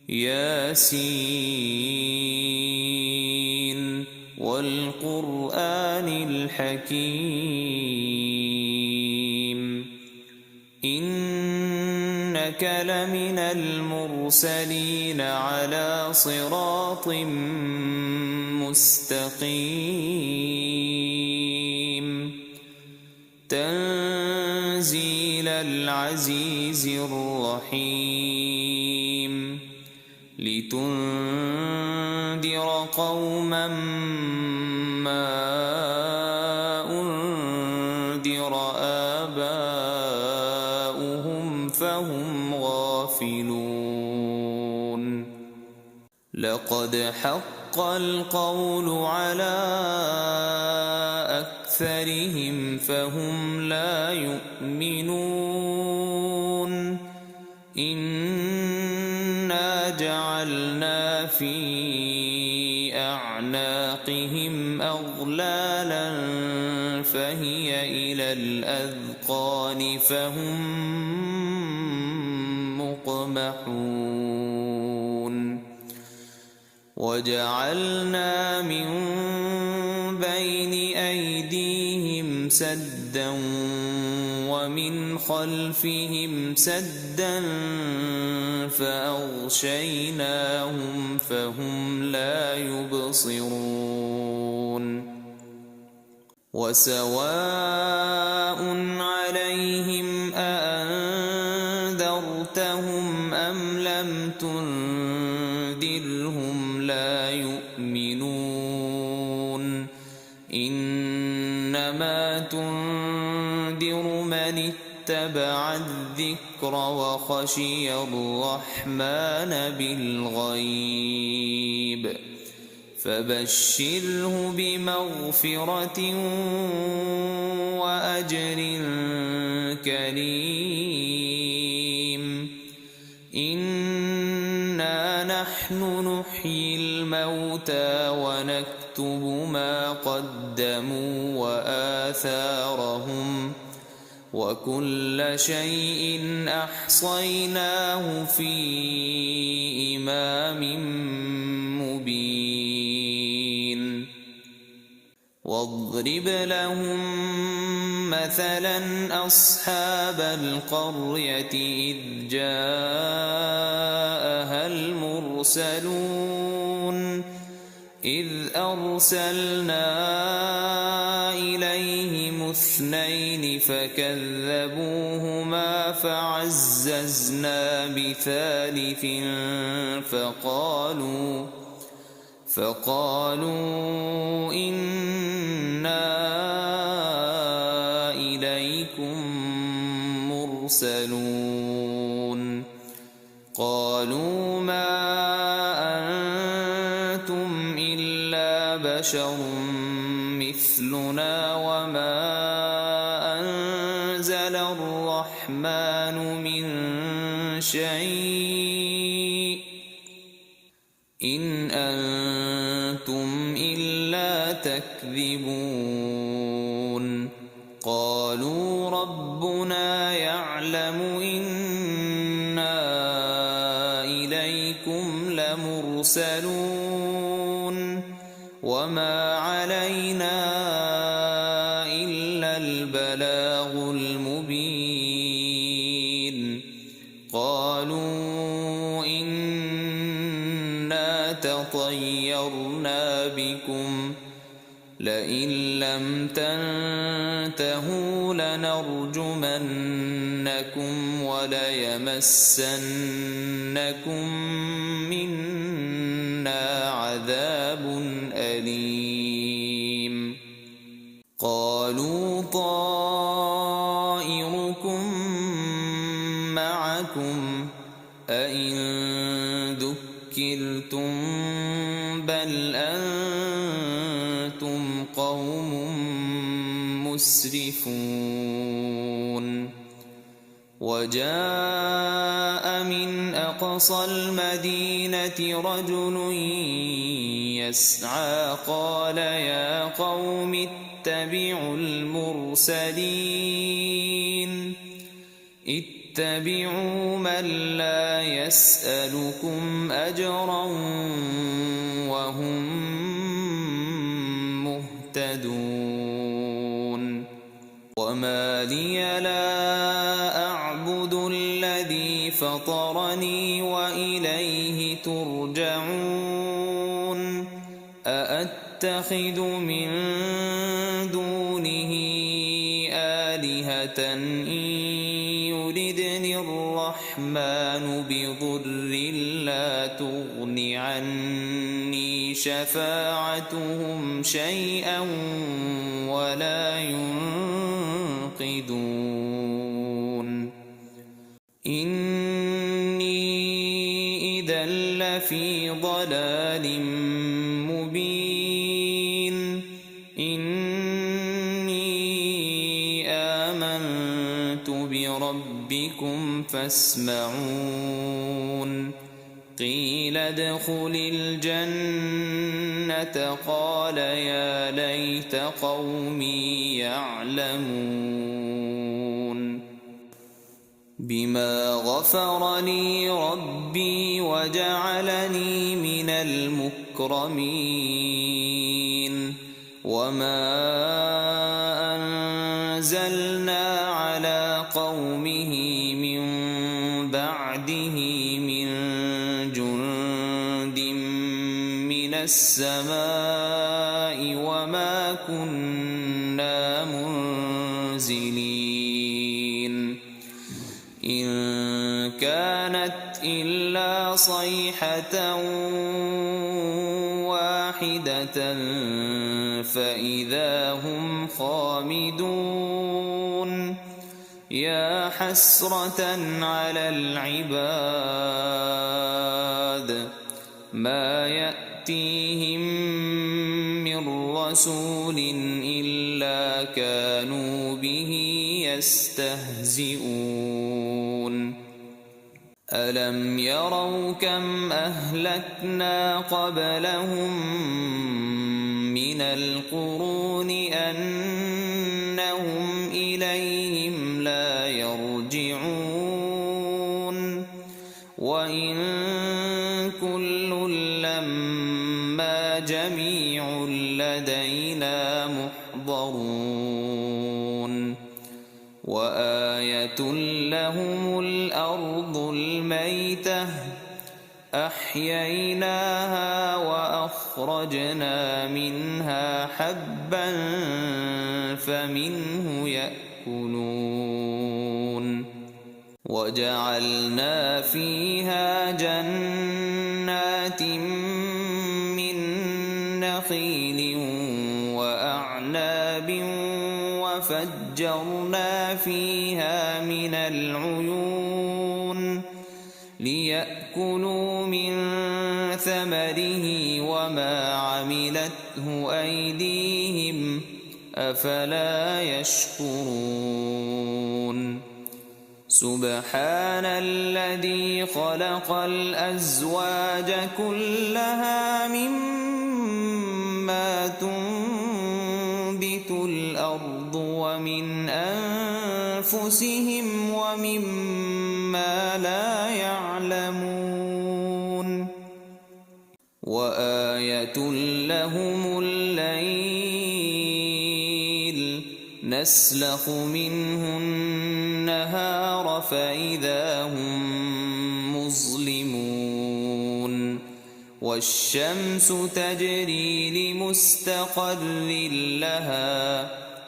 ياسين والقرآن الحكيم إنك لمن المرسلين على صراط مستقيم تنزيل العزيز الرحيم لتنذر قوما ما أنذر آباؤهم فهم غافلون لقد حق القول على أكثرهم فهم لا يؤمنون إنا جعلنا في أعناقهم أغلالا فهي إلى الأذقان فهم مقمحون وجعلنا من بين أيديهم سدا ومن خلفهم سدا فأغشيناهم فهم لا يبصرون وسواء عليهم أأنذرتهم أم لم تنذرهم لا يؤمنون إنما تنذر من اتبع الذكر وخشي الرحمن بالغيب فبشره بمغفرة وأجر كريم إنا نحن نحيي الموتى ونكتب ما قدموا وآثارهم وكل شيء أحصيناه في إمام مبين واضرب لهم مثلا أصحاب القرية إذ جاءها المرسلون إذ أرسلنا إليهم اثنين فكذبوهما فعززنا بثالث فقالوا إنا إليكم مرسلون قالوا ما أنتم إلا بشر مثلنا وما أنزل الرحمن من شيء إن أنتم إلا تكذبون قالوا ربنا يعلم إنا إليكم لمرسلون وما علينا إلا البلاغ المبين قالوا إنا تطيرنا بكم لئن لم تنتهوا لنرجمنكم وليمسنكم منا عذاب أليم قالوا طائركم معكم أئن ذكرتم بل أنتم قوم مسرفون وجاء من أقصى المدينة رجل يسعى قال يا قوم اتبعوا المرسلين اتبعوا من لا يسألكم أجرا وهم مهتدون وما لي لا أعبد الذي فطرني وإليه ترجعون أأتخذ من دونه آلهة إن يردني الرحمن بضر لا تغن عني شفاعتهم شيئا ولا ينقذون إني إذا لفي ضلال مبين إني آمنت بربكم فاسمعون قيل ادخل الجنة قال يا ليت قومي يعلمون بما غفر لي ربي وجعلني من المكرمين وما أنزلنا على قومه من بعده من جند من السماء وما كنا منزلين إن كانت إلا صيحة واحدة فإذا هم خامدون يا حسرة على العباد ما يأتيهم من رسول إلا كانوا به يستهزئون ألم يروا كم أهلكنا قبلهم من القرون أنهم إليهم لا يرجعون وإن كل لما جميع لدينا محضرون وآية لهم الأرض الميتة أحييناها وأخرجنا منها حبا فمنه يأكلون وجعلنا فيها جنات من نخيل وأعناب وفجرنا فيها من العيون ليأكلوا من ثمره وما عملته أيديهم أفلا يشكرون سبحان الذي خلق الأزواج كلها مما تنبت الأرض ومن أنفسهم ومما لا يعلمون وآية لهم الليل نسلخ منه النهار فإذا هم مظلمون والشمس تجري لمستقر لها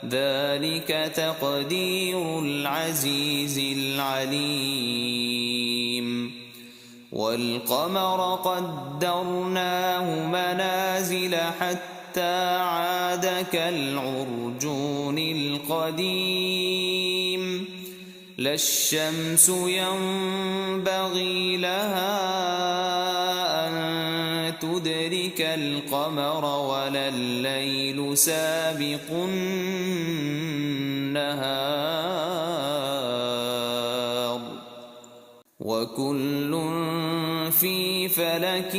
ذلك تقدير العزيز العليم والقمر قدرناه منازل حتى عاد كالعرجون القديم لا الشمس ينبغي لها أن تدرك القمر ولا الليل سابق النهار وكل في فلك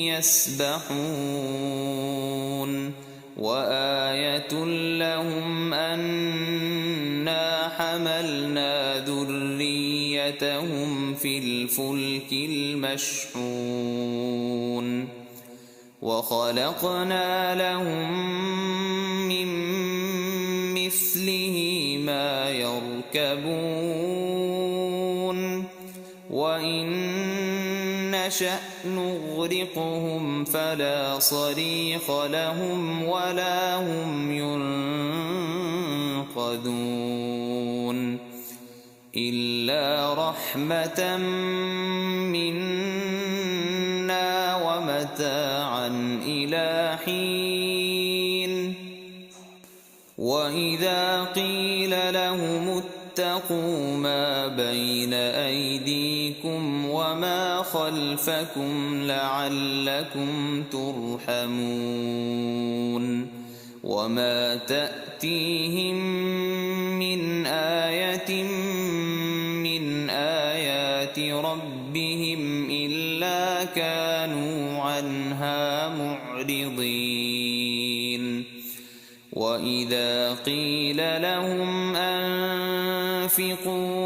يسبحون وآية لهم أنا حملنا ذريتهم وذريتهم في الفلك المشحون وخلقنا لهم من مثله ما يركبون وإن نشأ نغرقهم فلا صريخ لهم ولا هم ينقذون إلا رحمة منا ومتاعا إلى حين وإذا قيل لهم اتقوا ما بين أيديكم وما خلفكم لعلكم ترحمون وما تأتيهم من آية من آيات ربهم إلا كانوا عنها معرضين وإذا قيل لهم أنفقوا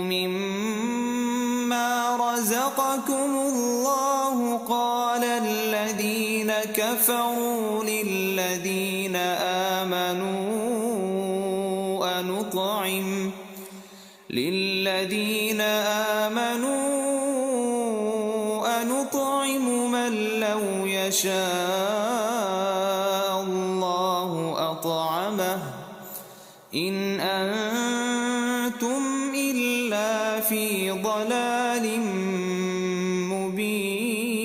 مما رزقكم الله قال الذين كفروا للذين آمنوا أنطعم من لو يشاء الله أطعمه إن أنتم إلا في ضلال مبين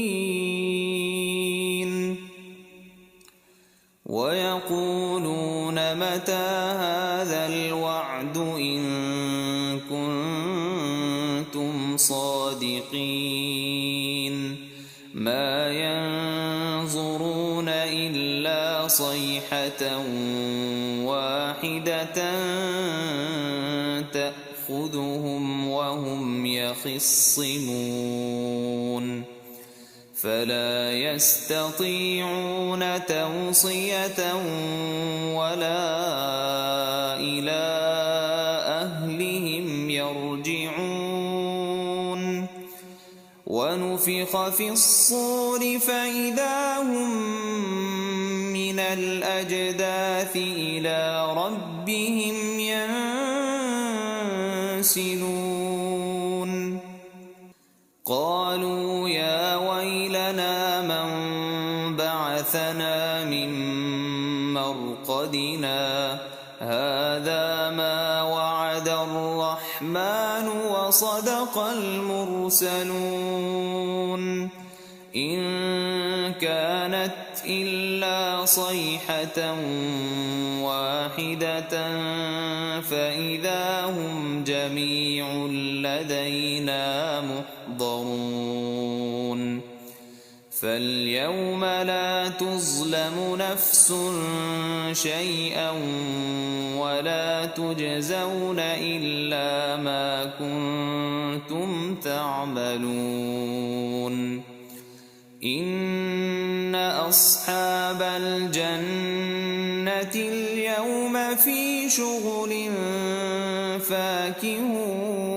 ويقولون متى هذا الوعد إن كنتم صادقين ما ينظرون إلا صيحة واحدة تأخذهم وهم يخصمون فلا يستطيعون توصية ولا إلى أهلهم يرجعون ونفخ في الصور فإذا هم من الأجداث إلى ربهم ينسلون قالوا يا ويلنا من بعثنا من مرقدنا هذا ما وعد الرحمن وصدق المرسلون إن كانت إلا صيحة واحدة فإذا هم جميع لدينا محضرون فاليوم لا تظلم نفس شيئا ولا تجزون إلا ما كنتم تعملون إن أصحاب الجنة اليوم في شغل فاكهون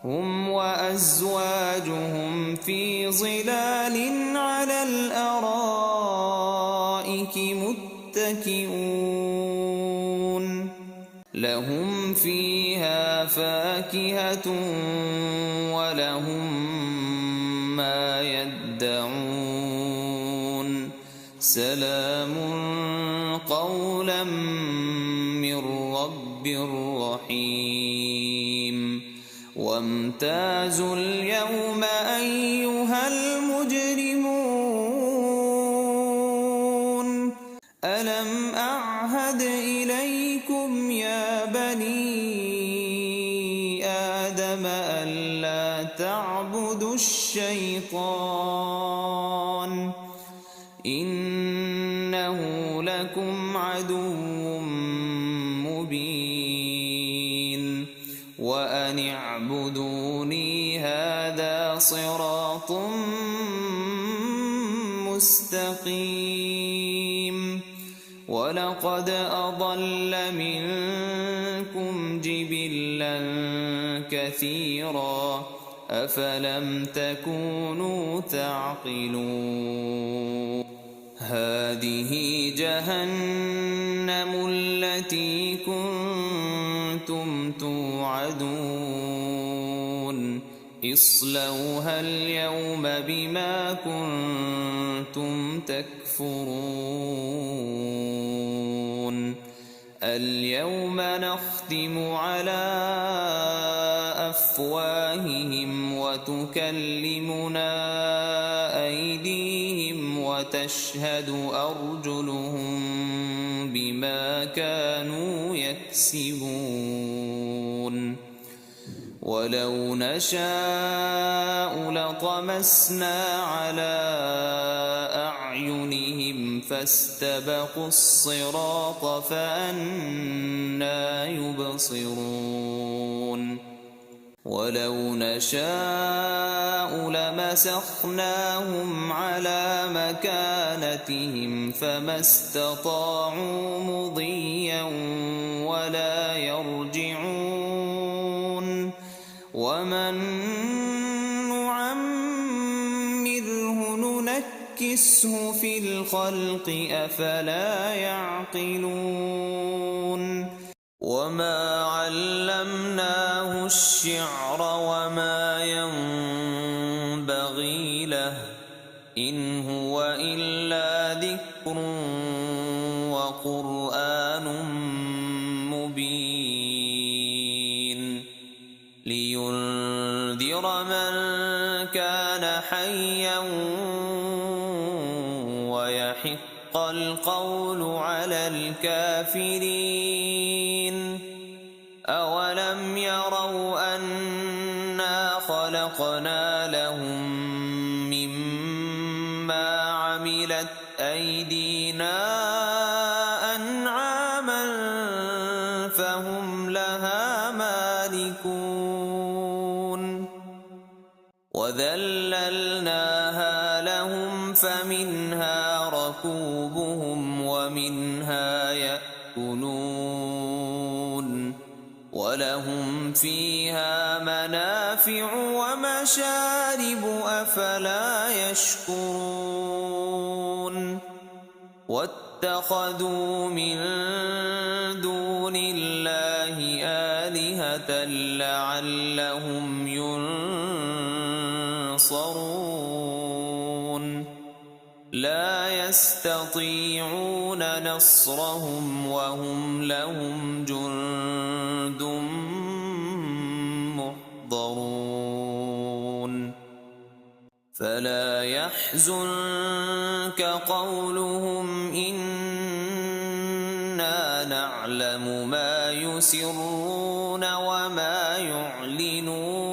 هم وأزواجهم في ظلال على الأرائك متكئون لهم فيها فاكهة ولهم ما يدعون سلام قولا من رب رحيم وامتازوا اليوم أيها المجرمون ألم أعهد إليكم يا بني آدم ألا تعبدوا الشيطان إنه لكم عدو مبين وأن اعبدوني هذا صراط مستقيم وَلَقَدْ أَضَلَّ مِنكُمْ جِبِلًّا كَثِيرًا أَفَلَمْ تَكُونُوا تَعْقِلُونَ هَٰذِهِ جَهَنَّمُ الَّتِي كُنتُمْ تُوعَدُونَ اصْلَوْهَا الْيَوْمَ بِمَا كُنتُمْ تَكْفُرُونَ الْيَوْمَ نَخْتِمُ عَلَىٰ أَفْوَاهِهِمْ وَتُكَلِّمُنَا أَيْدِيهِمْ وَتَشْهَدُ أَرْجُلُهُم بِمَا كَانُوا يَكْسِبُونَ وَلَوْ نَشَاءُ لَطَمَسْنَا عَلَىٰ أَعْيُنِهِمْ فَاسْتَبَقُوا الصِّرَاطَ فَأَنَّىٰ يُبْصِرُونَ وَلَوْ نَشَاءُ لَمَسَخْنَاهُمْ عَلَىٰ مَكَانَتِهِمْ فَمَا اسْتَطَاعُوا مُضِيًّا وَلَا يَرْجِعُونَ وَمَن نُّعَمِّرْهُ نُنَكِّسْهُ فِي الْخَلْقِ أَفَلَا يَعْقِلُونَ وَمَا عَلَّمْنَاهُ الشِّعْرَ وَمَا يَنبَغِي لَهُ إِنْ هُوَ إِلَّا ذِكْرٌ وَقُرْآنٌ مُّبِينٌ لِيُنذِرَ مَن كَانَ حَيًّا وَيَحِقَّ الْقَوْلُ عَلَى الْكَافِرِينَ أَوَلَمْ يَرَوْا أَنَّا خَلَقْنَا لَهُم مِّمَّا عَمِلَتْ أَيْدِينَا أَنْعَامًا فَهُمْ لَهَا مَالِكُونَ وَذَلَّلْنَاهَا لَهُمْ فَمِنْهَا رَكُوبُهُمْ وَمِنْهَا يَأْكُلُونَ وَلَهُمْ فِيهَا مَنَافِعُ وَمَشَارِبُ أَفَلَا يَشْكُرُونَ وَاتَّخَذُوا مِن دُونِ اللَّهِ آلِهَةً لَّعَلَّهُمْ يُنصَرُونَ لَا يَسْتَطِيعُونَ نَصْرَهُمْ وَهُمْ لَهُمْ جُندٌ مُّحْضَرُونَ فَلَا يَحْزُنكَ قَوْلُهُمْ إِنَّا نَعْلَمُ مَا يُسِرُّونَ وَمَا يُعْلِنُونَ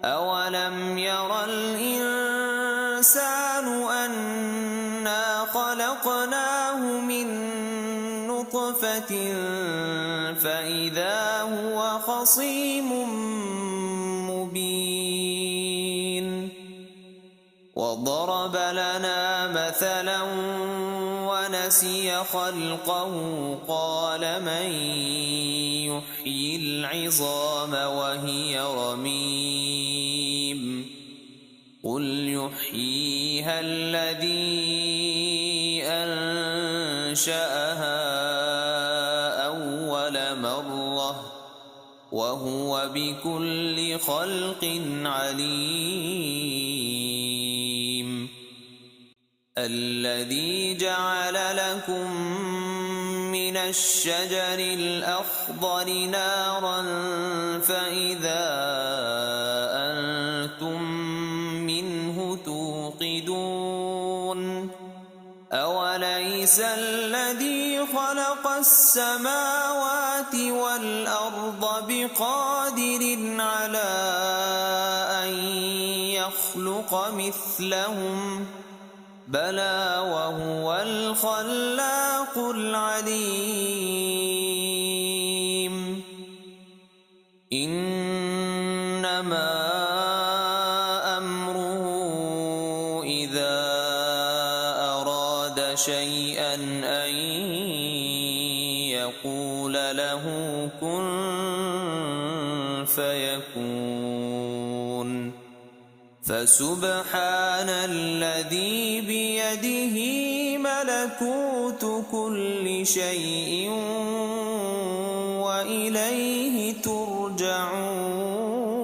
أَوَلَمْ يَرَ الْإِنسَانُ أَنَّا خَلَقْنَاهُ مِن نُّطْفَةٍ فَإِذَا هُوَ خَصِيمٌ مُّبِينٌ وَضَرَبَ لَنَا مَثَلًا وَنَسِيَ خَلْقَهُ قَالَ مَن يُحْيِي الْعِظَامَ وَهِيَ رَمِيمٌ قُلْ يُحْيِيهَا الَّذِي أَنشَأَهَا أَوَّلَ مَرَّةٍ وَهُوَ بِكُلِّ خَلْقٍ عَلِيمٌ الَّذِي جَعَلَ لَكُم مِّنَ الشَّجَرِ الْأَخْضَرِ نَارًا فَإِذَا أَنتُم مِّنْهُ تُوقِدُونَ أَوَلَيْسَ الَّذِي خَلَقَ السَّمَاوَاتِ وَالْأَرْضَ بِقَادِرٍ عَلَىٰ أَن يَخْلُقَ مِثْلَهُم بَلَىٰ وَهُوَ الْخَلَّاقُ الْعَلِيمُ إِنَّمَا أَمْرُهُ إِذَا أَرَادَ شيئا أن يقول له كن فيكون. فسبحان الذي بيده ملكوت كل شيء وإليه ترجعون.